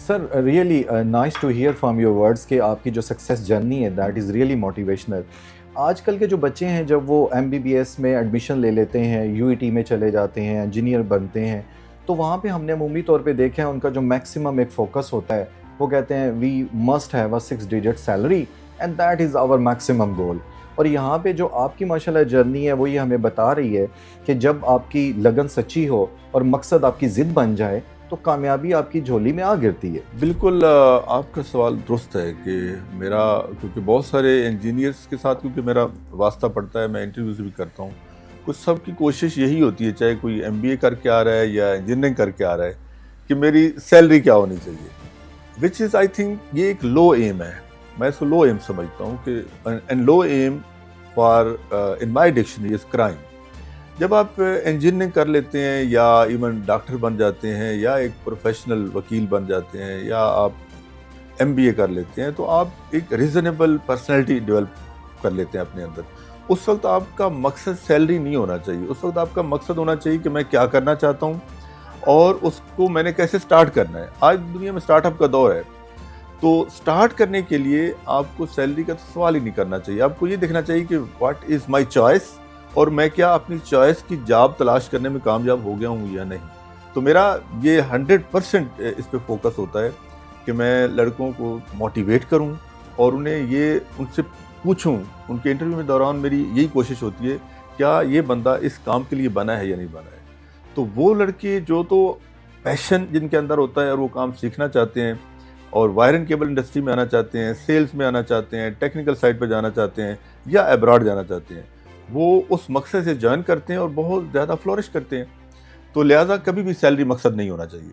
Sir really nice to hear from your words کہ آپ کی جو سکسیس جرنی ہے دیٹ از ریئلی موٹیویشنل. آج کل کے جو بچے ہیں جب وہ MBBS میں ایڈمیشن لے لیتے ہیں، UET میں چلے جاتے ہیں، انجینئر بنتے ہیں، تو وہاں پہ ہم نے عمومی طور پہ دیکھا ہے ان کا جو میکسیمم ایک فوکس ہوتا ہے وہ کہتے ہیں we must have a 6 digit salary and that is our maximum goal. اور یہاں پہ جو آپ کی ماشاءاللہ جرنی ہے وہ یہ ہمیں بتا رہی ہے کہ جب آپ کی لگن سچی ہو اور مقصد آپ کی ضد بن جائے تو کامیابی آپ کی جھولی میں آ گرتی ہے. بالکل آپ کا سوال درست ہے کہ میرا کیونکہ بہت سارے انجینئرس کے ساتھ کیونکہ میرا واسطہ پڑتا ہے، میں انٹرویوز بھی کرتا ہوں، کچھ سب کی کوشش یہی ہوتی ہے چاہے کوئی MBA کر کے آ رہا ہے یا انجینئرنگ کر کے آ رہا ہے کہ میری سیلری کیا ہونی چاہیے، وچ از آئی تھنک یہ ایک لو ایم ہے. میں اس کو لو ایم سمجھتا ہوں کہ اینڈ لو ایم فار ان مائی ڈکشنری از کرائم. جب آپ انجینئرنگ کر لیتے ہیں یا ایون ڈاکٹر بن جاتے ہیں یا ایک پروفیشنل وکیل بن جاتے ہیں یا آپ MBA کر لیتے ہیں تو آپ ایک ریزنیبل پرسنالٹی ڈیولپ کر لیتے ہیں اپنے اندر. اس وقت آپ کا مقصد سیلری نہیں ہونا چاہیے، اس وقت آپ کا مقصد ہونا چاہیے کہ میں کیا کرنا چاہتا ہوں اور اس کو میں نے کیسے سٹارٹ کرنا ہے. آج دنیا میں سٹارٹ اپ کا دور ہے، تو سٹارٹ کرنے کے لیے آپ کو سیلری کا تو سوال ہی نہیں کرنا چاہیے. آپ کو یہ دیکھنا چاہیے کہ واٹ از مائی چوائس اور میں کیا اپنی چوائس کی جاب تلاش کرنے میں کامیاب ہو گیا ہوں یا نہیں. تو میرا یہ 100% اس پہ فوکس ہوتا ہے کہ میں لڑکوں کو موٹیویٹ کروں اور انہیں یہ ان سے پوچھوں. ان کے انٹرویو میں دوران میری یہی کوشش ہوتی ہے کیا یہ بندہ اس کام کے لیے بنا ہے یا نہیں بنا ہے. تو وہ لڑکے جو تو پیشن جن کے اندر ہوتا ہے اور وہ کام سیکھنا چاہتے ہیں اور وائر اینڈ کیبل انڈسٹری میں آنا چاہتے ہیں، سیلز میں آنا چاہتے ہیں، ٹیکنیکل سائٹ پہ جانا چاہتے ہیں یا ایبراڈ جانا چاہتے ہیں، وہ اس مقصد سے جوائن کرتے ہیں اور بہت زیادہ فلورش کرتے ہیں. تو لہٰذا کبھی بھی سیلری مقصد نہیں ہونا چاہیے.